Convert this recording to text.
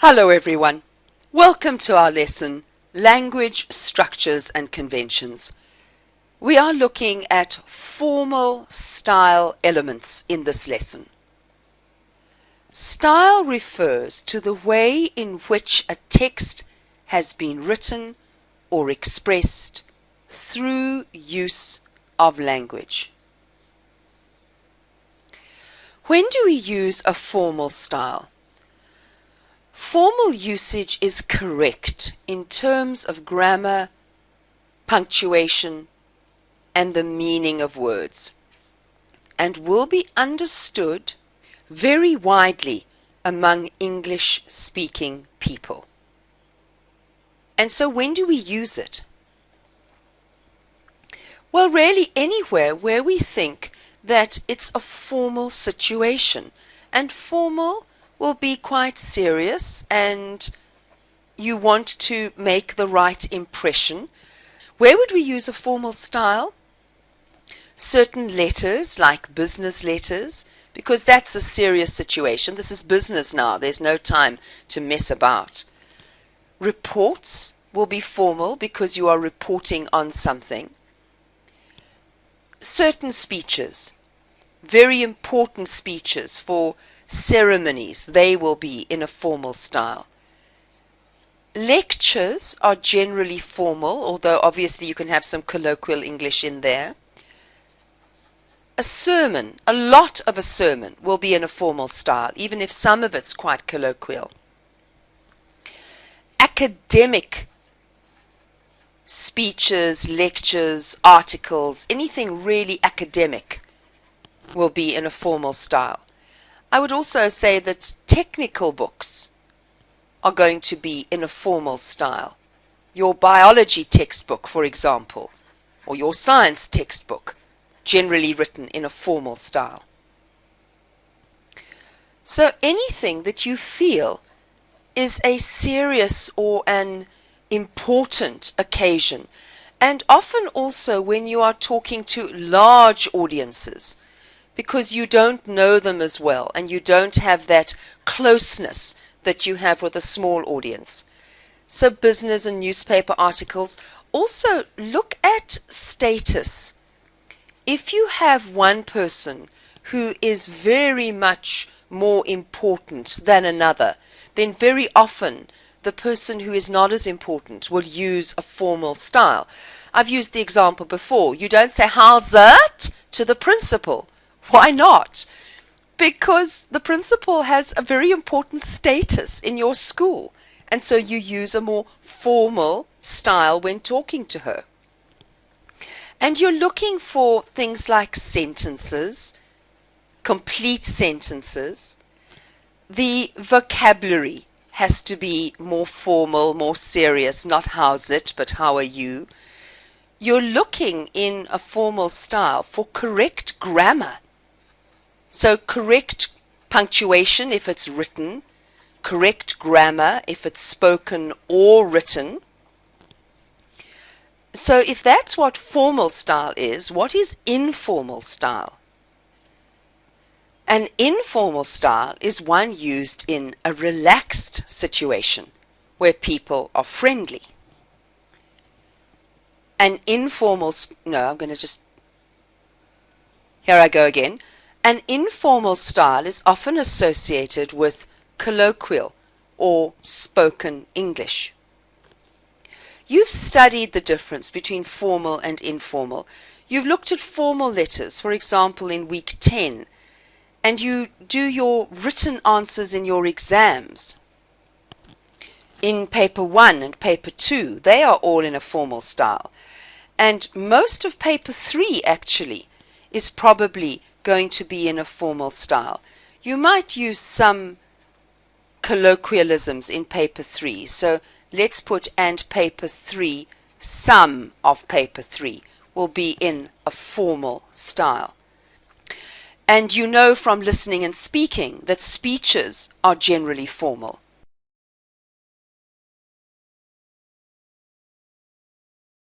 Hello everyone. Welcome to our lesson, Language Structures and Conventions. We are looking at formal style elements in this lesson. Style refers to the way in which a text has been written or expressed through use of language. When do we use a formal style? Formal usage is correct in terms of grammar, punctuation, and the meaning of words, and will be understood very widely among English-speaking people. And so when do we use it? Well, really anywhere where we think that it's a formal situation, and formal will be quite serious and you want to make the right impression. Where would we use a formal style? Certain letters, like business letters, because that's a serious situation. This is business now. There's no time to mess about. Reports will be formal because you are reporting on something. Certain speeches, very important speeches for ceremonies, they will be in a formal style. Lectures are generally formal, although obviously you can have some colloquial English in there. A sermon, a lot of a sermon will be in a formal style, even if some of it's quite colloquial. Academic speeches, lectures, articles, anything really academic will be in a formal style. I would also say that technical books are going to be in a formal style. Your biology textbook, for example, or your science textbook, generally written in a formal style. So anything that you feel is a serious or an important occasion, and often also when you are talking to large audiences, because you don't know them as well and you don't have that closeness that you have with a small audience. So business and newspaper articles. Also look at status. If you have one person who is very much more important than another, then very often the person who is not as important will use a formal style. I've used the example before. You don't say, "How's that?" to the principal. Why not? Because the principal has a very important status in your school, and so you use a more formal style when talking to her. And you're looking for things like sentences, complete sentences. The vocabulary has to be more formal, more serious, not "how's it," but "how are you?" You're looking in a formal style for correct grammar. So correct punctuation if it's written, correct grammar if it's spoken or written. So if that's what formal style is, what is informal style? An informal style is one used in a relaxed situation where people are friendly. An informal, here I go again. An informal style is often associated with colloquial or spoken English. You've studied the difference between formal and informal. You've looked at formal letters, for example, in week 10, and you do your written answers in your exams. In paper 1 and paper 2, they are all in a formal style. And most of paper 3 actually is probably going to be in a formal style. You might use some colloquialisms in paper 3. So let's put "and paper 3, some of paper 3 will be in a formal style." And you know from listening and speaking that speeches are generally formal.